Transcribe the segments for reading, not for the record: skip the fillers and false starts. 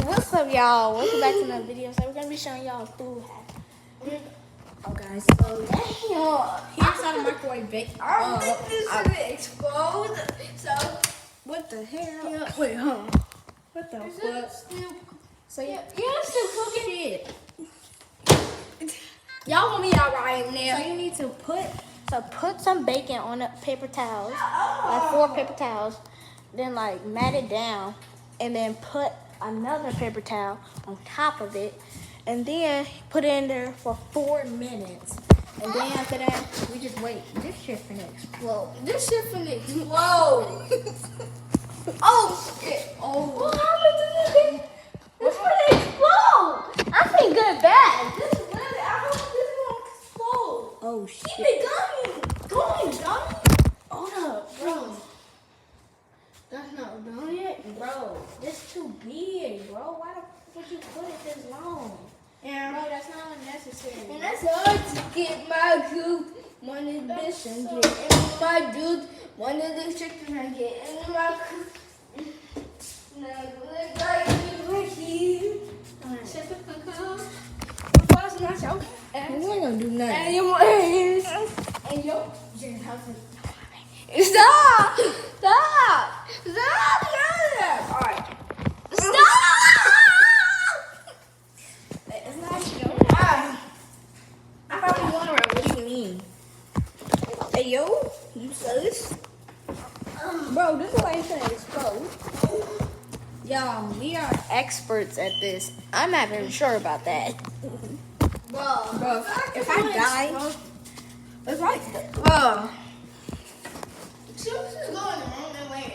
What's up, y'all? Welcome back to another video. So we're gonna be showing y'all food hacks. Oh, guys. So here's how to microwave bacon. I think this is gonna explode. So What the hell? Yeah. Wait, huh? What the is fuck? it still? So Yeah, it's still cooking. shit. Y'all want me out right now? So you need to put some bacon on the paper towels, like 4 paper towels. Then like mat it down, and then put another paper towel on top of it, and then put it in there for 4 minutes. And then after that, we just wait. This shit finna explode. This shit finna explode. Oh shit! Oh. What happened to this? This finna explode. I think good bad. This is literally. I hope this won't explode. Oh Keep shit. it going, dummy. Hold up, Bro, that's not done yet. bro. This too big, bro. Why the fuck would you put it this long? Yeah. Bro, that's not unnecessary. And that's hard to get my coop. One of the bitch and get in my dude. One of the chickens and get in my coop. Now look like you here. Shut the fuck up. Before it's not your ass. We ain't gonna do nothing. And your ass. And your Stop! Stop! Stop! Alright. Stop! It's not your ass. I probably wonder what do you mean? Hey yo, you sus. Bro, this is why it's gonna explode. Y'all, we are experts at this. I'm not even sure about that. Bro, If I die, it's like, should we just go in the room and wait?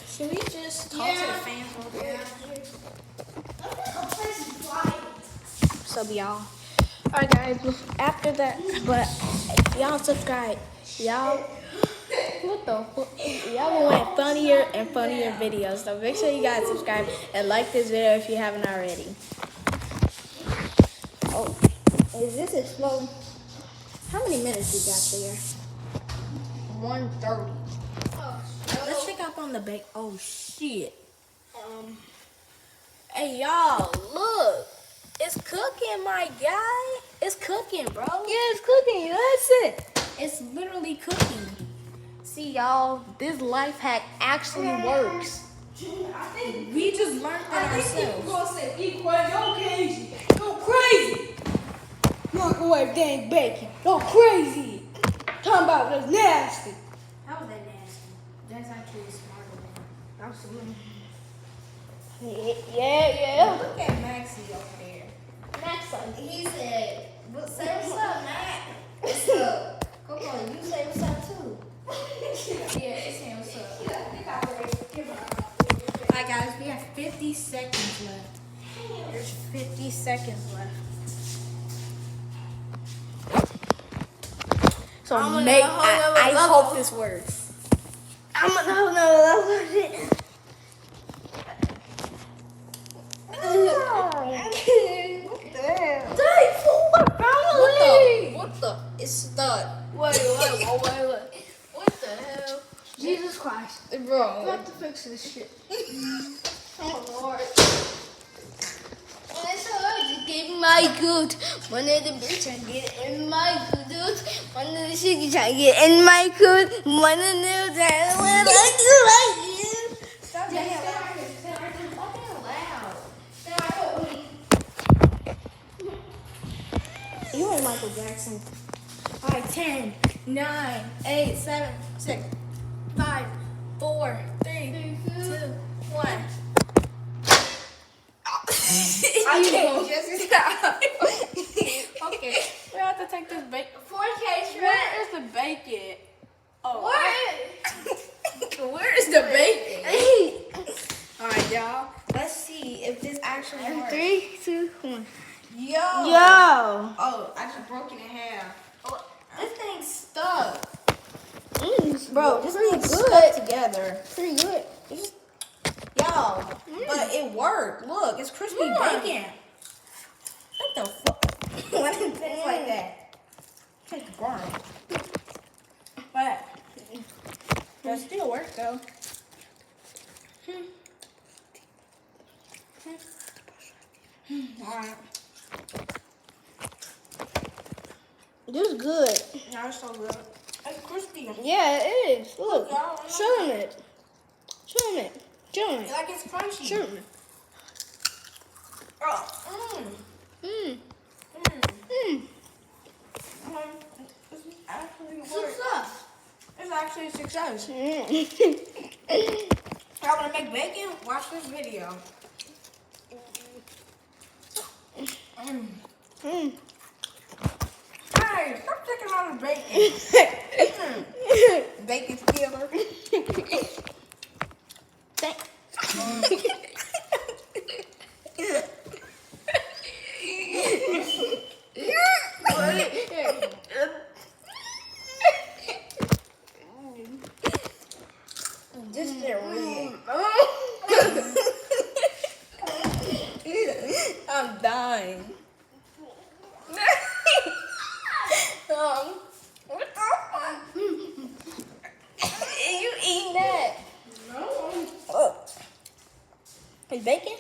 should we just talk to the fans over here? So be y'all. Alright guys, after that, but y'all subscribe. Y'all, what the fuck? Y'all will want funnier and funnier videos. So make sure you guys subscribe and like this video if you haven't already. Oh, is this exploding? How many minutes we got there? 1:30. Let's check out on the bake. Oh shit. Hey y'all, look. It's cooking, my guy. It's cooking, bro. Yeah, it's cooking. That's it. It's literally cooking. See y'all, this life hack actually works. We just learned that ourselves. Gonna say, be quiet. Go crazy. Go crazy. Microwave dang bacon. Go crazy. Talking about this nasty. How was that nasty? That's actually smarter than Absolutely. Yeah. Look at Maxie over there. Max, He said, say what's up, Matt. What's up? Coco, you say what's up too. yeah, it's him. What's up? Alright, guys, we have 50 seconds left. There's 50 seconds left. So, I'm gonna mate, hold I up, hope this works. I'm gonna hold no. What the? It's stuck. Wait. What the hell? Jesus Christ. Bro. I have to fix this shit. Oh, Lord. It's hard to get my good. One of the bitch trying to get in my good. One of the chicken trying to get in my good. One of the trying to like you. Stop being loud. You ain't Michael Jackson. Alright, 10, 9, 8, 7, 6, 5, 4, 3, 2, 1. I can't just stop. Okay, we have to take this bacon. 4K Where is the bacon? Oh, What? where is the bacon? Alright, y'all. Let's see if this actually works. 3, 2, 1. Yo. Oh, I just broke it in half. Oh, this thing's stuck. Bro, this thing's stuck together. Pretty good. Yo, but it worked. Look, it's crispy bacon. What the fuck? Why did it taste like that? It tastes burnt. But that still works though. Alright. This is good. Now it's so good. It's crispy. Yeah, it is. Look. Y'all, Show them it. Show them it. Show them it. like it's crunchy. Show them it. Oh, Mmm. mm. Mmm. It's actually worth. Success. It's actually a success. Mmm. Y'all wanna make bacon? Watch this video. Mm. Mmm. Hey, stop taking all the bacon. Bacon stealer. This is real. I'm dying. What the fuck? You eating that? No. Oh. Is bacon?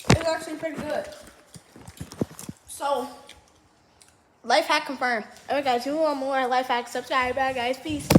It's actually pretty good. So, Life hack confirmed. Alright guys, if you want more life hacks, subscribe. Bye guys. Peace.